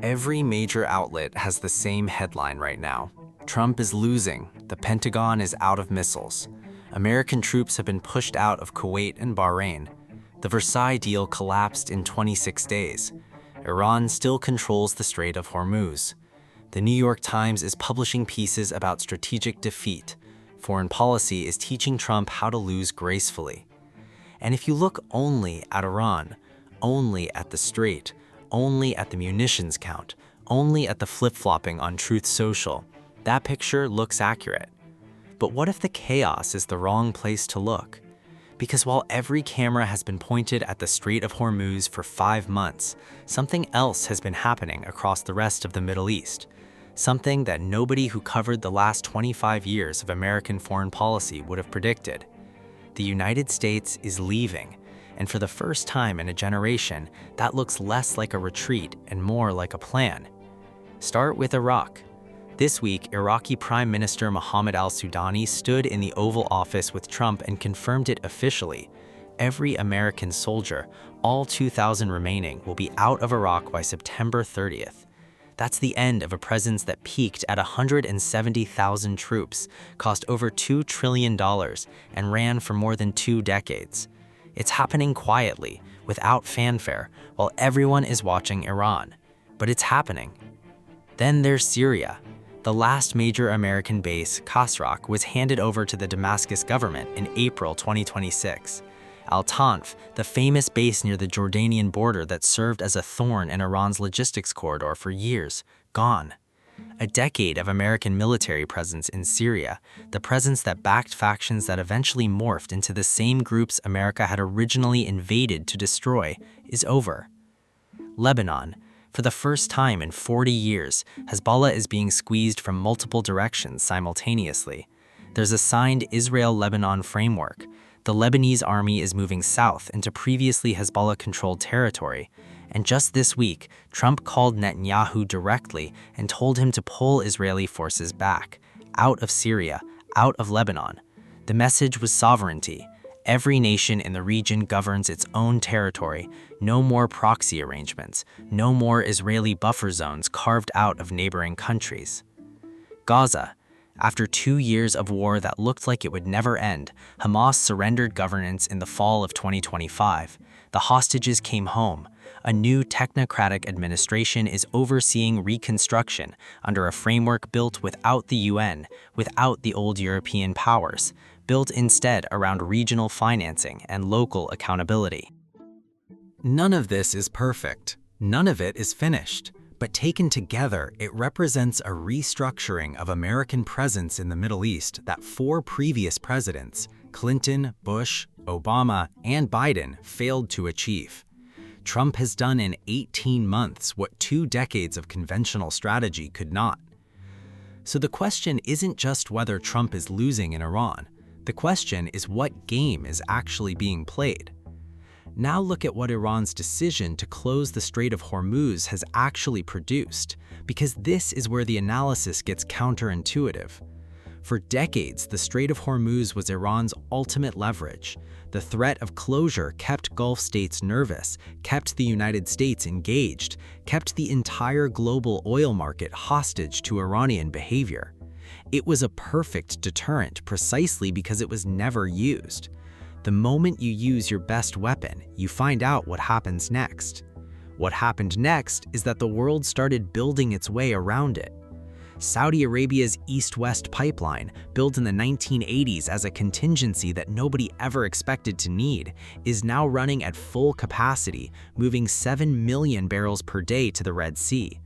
Every major outlet has the same headline right now. Trump is losing. The Pentagon is out of missiles. American troops have been pushed out of Kuwait and Bahrain. The Versailles deal collapsed in 26 days. Iran still controls the Strait of Hormuz. The New York Times is publishing pieces about strategic defeat. Foreign policy is teaching Trump how to lose gracefully. And if you look only at Iran, only at the Strait, only at the munitions count, only at the flip-flopping on Truth Social, that picture looks accurate. But what if the chaos is the wrong place to look? Because while every camera has been pointed at the Strait of Hormuz for 5 months, something else has been happening across the rest of the Middle East. Something that nobody who covered the last 25 years of American foreign policy would have predicted. The United States is leaving, and for the first time in a generation, that looks less like a retreat and more like a plan. Start with Iraq. This week, Iraqi Prime Minister Mohammed al-Sudani stood in the Oval Office with Trump and confirmed it officially. Every American soldier, all 2,000 remaining, will be out of Iraq by September 30th. That's the end of a presence that peaked at 170,000 troops, cost over $2 trillion, and ran for more than 2 decades. It's happening quietly, without fanfare, while everyone is watching Iran. But it's happening. Then there's Syria. The last major American base, Khosrock, was handed over to the Damascus government in April 2026. Al-Tanf, the famous base near the Jordanian border that served as a thorn in Iran's logistics corridor for years, gone. A decade of American military presence in Syria, the presence that backed factions that eventually morphed into the same groups America had originally invaded to destroy, is over. Lebanon. For the first time in 40 years, Hezbollah is being squeezed from multiple directions simultaneously. There's a signed Israel-Lebanon framework. The Lebanese army is moving south into previously Hezbollah-controlled territory. And just this week, Trump called Netanyahu directly and told him to pull Israeli forces back, out of Syria, out of Lebanon. The message was sovereignty. Every nation in the region governs its own territory. No more proxy arrangements. No more Israeli buffer zones carved out of neighboring countries. Gaza. After 2 years of war that looked like it would never end, Hamas surrendered governance in the fall of 2025. The hostages came home. A new technocratic administration is overseeing reconstruction under a framework built without the UN, without the old European powers, built instead around regional financing and local accountability. None of this is perfect. None of it is finished. But taken together, it represents a restructuring of American presence in the Middle East that 4 previous presidents, Clinton, Bush, Obama, and Biden, failed to achieve. Trump has done in 18 months what 2 decades of conventional strategy could not. So the question isn't just whether Trump is losing in Iran. The question is what game is actually being played. Now look at what Iran's decision to close the Strait of Hormuz has actually produced, because this is where the analysis gets counterintuitive. For decades, the Strait of Hormuz was Iran's ultimate leverage. The threat of closure kept Gulf states nervous, kept the United States engaged, kept the entire global oil market hostage to Iranian behavior. It was a perfect deterrent precisely because it was never used. The moment you use your best weapon, you find out what happens next. What happened next is that the world started building its way around it. Saudi Arabia's East-West pipeline, built in the 1980s as a contingency that nobody ever expected to need, is now running at full capacity, moving 7 million barrels per day to the Red Sea.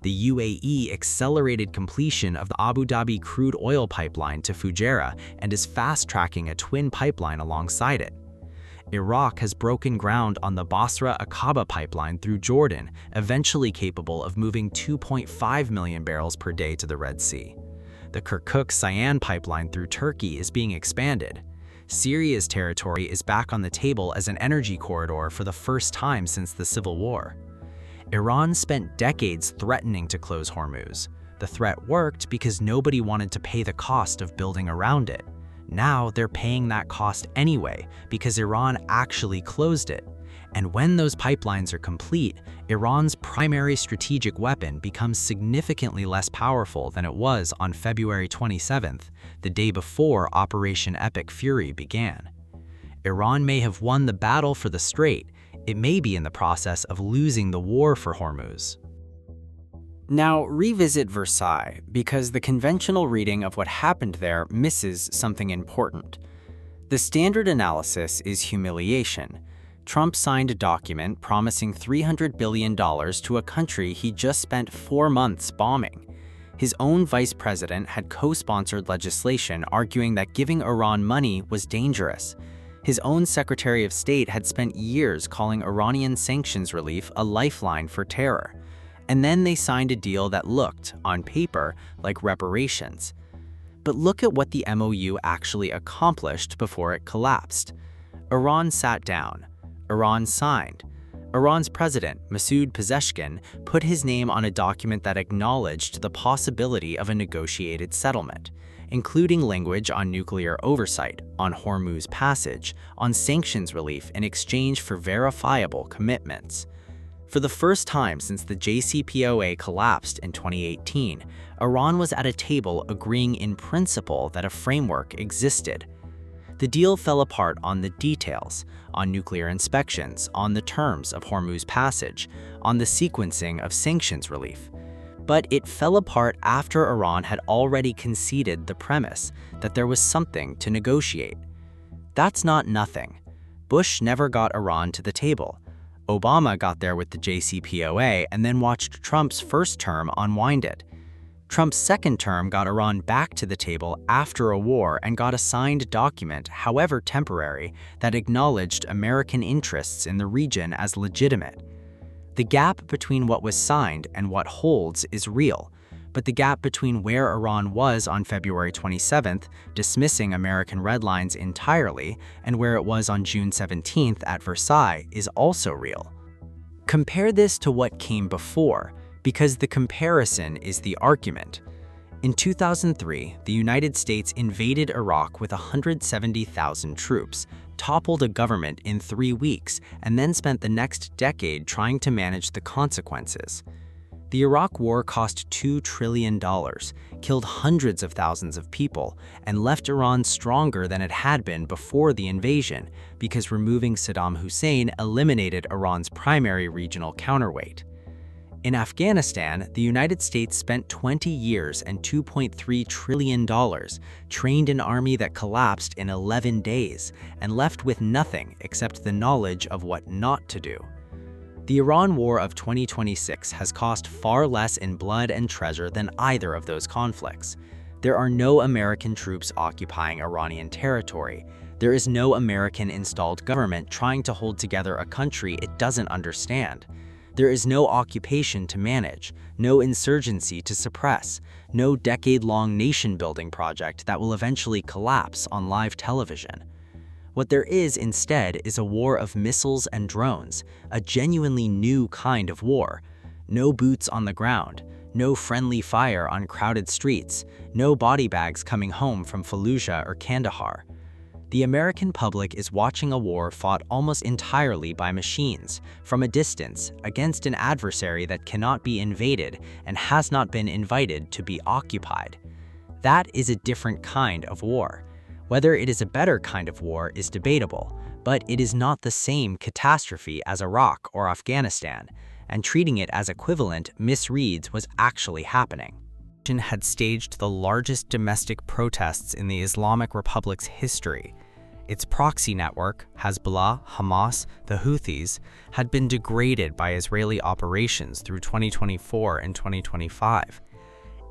The UAE accelerated completion of the Abu Dhabi crude oil pipeline to Fujairah and is fast-tracking a twin pipeline alongside it. Iraq has broken ground on the Basra-Aqaba pipeline through Jordan, eventually capable of moving 2.5 million barrels per day to the Red Sea. The Kirkuk-Ceyhan pipeline through Turkey is being expanded. Syria's territory is back on the table as an energy corridor for the first time since the Civil War. Iran spent decades threatening to close Hormuz. The threat worked because nobody wanted to pay the cost of building around it. Now they're paying that cost anyway because Iran actually closed it. And when those pipelines are complete, Iran's primary strategic weapon becomes significantly less powerful than it was on February 27th, the day before Operation Epic Fury began. Iran may have won the battle for the Strait. It may be in the process of losing the war for Hormuz. Now, revisit Versailles, because the conventional reading of what happened there misses something important. The standard analysis is humiliation. Trump signed a document promising $300 billion to a country he just spent 4 months bombing. His own vice president had co-sponsored legislation arguing that giving Iran money was dangerous. His own Secretary of State had spent years calling Iranian sanctions relief a lifeline for terror. And then they signed a deal that looked, on paper, like reparations. But look at what the MOU actually accomplished before it collapsed. Iran sat down. Iran signed. Iran's president, Masoud Pezeshkian, put his name on a document that acknowledged the possibility of a negotiated settlement, including language on nuclear oversight, on Hormuz Passage, on sanctions relief in exchange for verifiable commitments. For the first time since the JCPOA collapsed in 2018, Iran was at a table agreeing in principle that a framework existed. The deal fell apart on the details, on nuclear inspections, on the terms of Hormuz Passage, on the sequencing of sanctions relief. But it fell apart after Iran had already conceded the premise that there was something to negotiate. That's not nothing. Bush never got Iran to the table. Obama got there with the JCPOA and then watched Trump's first term unwind it. Trump's second term got Iran back to the table after a war and got a signed document, however temporary, that acknowledged American interests in the region as legitimate. The gap between what was signed and what holds is real, but the gap between where Iran was on February 27th, dismissing American red lines entirely, and where it was on June 17th at Versailles is also real. Compare this to what came before, because the comparison is the argument. In 2003, the United States invaded Iraq with 170,000 troops, toppled a government in 3 weeks, and then spent the next decade trying to manage the consequences. The Iraq War cost $2 trillion, killed hundreds of thousands of people, and left Iran stronger than it had been before the invasion, because removing Saddam Hussein eliminated Iran's primary regional counterweight. In Afghanistan, the United States spent 20 years and $2.3 trillion, trained an army that collapsed in 11 days, and left with nothing except the knowledge of what not to do. The Iran War of 2026 has cost far less in blood and treasure than either of those conflicts. There are no American troops occupying Iranian territory. There is no American-installed government trying to hold together a country it doesn't understand. There is no occupation to manage, no insurgency to suppress, no decade-long nation-building project that will eventually collapse on live television. What there is instead is a war of missiles and drones, a genuinely new kind of war. No boots on the ground, no friendly fire on crowded streets, no body bags coming home from Fallujah or Kandahar. The American public is watching a war fought almost entirely by machines, from a distance, against an adversary that cannot be invaded and has not been invited to be occupied. That is a different kind of war. Whether it is a better kind of war is debatable, but it is not the same catastrophe as Iraq or Afghanistan, and treating it as equivalent misreads what's actually happening. Had staged the largest domestic protests in the Islamic Republic's history. Its proxy network, Hezbollah, Hamas, the Houthis, had been degraded by Israeli operations through 2024 and 2025.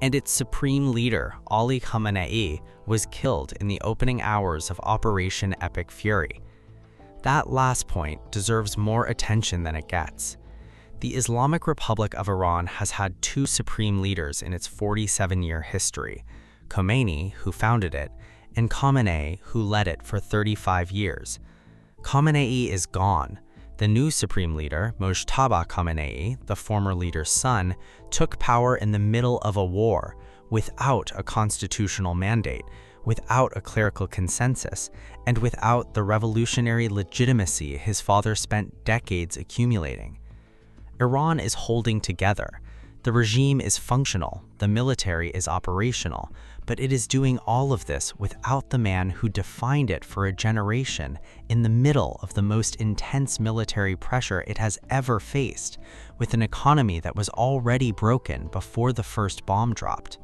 And its supreme leader, Ali Khamenei, was killed in the opening hours of Operation Epic Fury. That last point deserves more attention than it gets. The Islamic Republic of Iran has had 2 supreme leaders in its 47-year history, Khomeini, who founded it, and Khamenei, who led it for 35 years. Khamenei is gone. The new supreme leader, Mojtaba Khamenei, the former leader's son, took power in the middle of a war, without a constitutional mandate, without a clerical consensus, and without the revolutionary legitimacy his father spent decades accumulating. Iran is holding together. The regime is functional, the military is operational, but it is doing all of this without the man who defined it for a generation in the middle of the most intense military pressure it has ever faced, with an economy that was already broken before the first bomb dropped.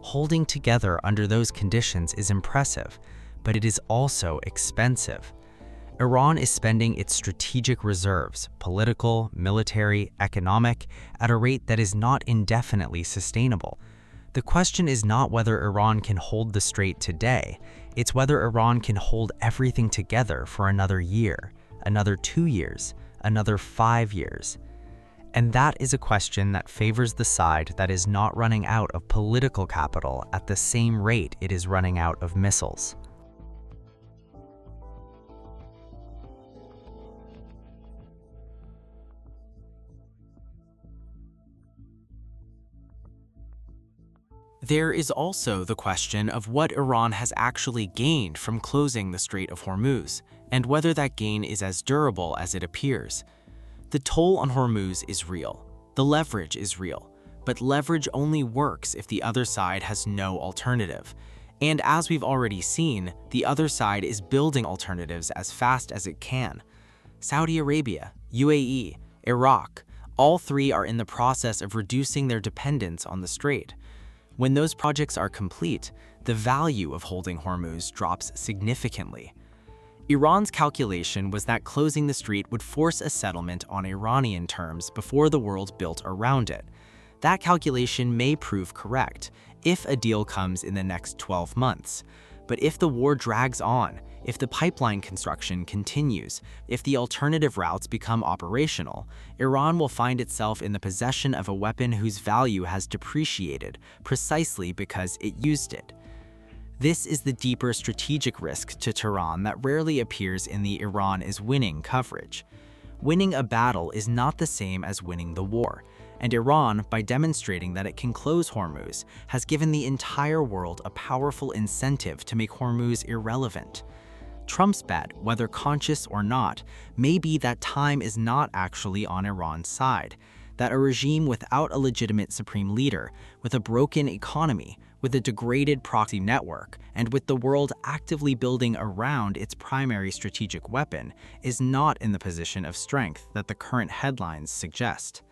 Holding together under those conditions is impressive, but it is also expensive. Iran is spending its strategic reserves, political, military, economic, at a rate that is not indefinitely sustainable. The question is not whether Iran can hold the strait today, it's whether Iran can hold everything together for another year, another 2 years, another 5 years. And that is a question that favors the side that is not running out of political capital at the same rate it is running out of missiles. There is also the question of what Iran has actually gained from closing the Strait of Hormuz, and whether that gain is as durable as it appears. The toll on Hormuz is real. The leverage is real. But leverage only works if the other side has no alternative. And as we've already seen, the other side is building alternatives as fast as it can. Saudi Arabia, UAE, Iraq, all three are in the process of reducing their dependence on the strait. When those projects are complete, the value of holding Hormuz drops significantly. Iran's calculation was that closing the strait would force a settlement on Iranian terms before the world built around it. That calculation may prove correct if a deal comes in the next 12 months. But if the war drags on, if the pipeline construction continues, if the alternative routes become operational, Iran will find itself in the possession of a weapon whose value has depreciated precisely because it used it. This is the deeper strategic risk to Tehran that rarely appears in the Iran is winning coverage. Winning a battle is not the same as winning the war, and Iran, by demonstrating that it can close Hormuz, has given the entire world a powerful incentive to make Hormuz irrelevant. Trump's bet, whether conscious or not, may be that time is not actually on Iran's side, that a regime without a legitimate supreme leader, with a broken economy, with a degraded proxy network, and with the world actively building around its primary strategic weapon, is not in the position of strength that the current headlines suggest.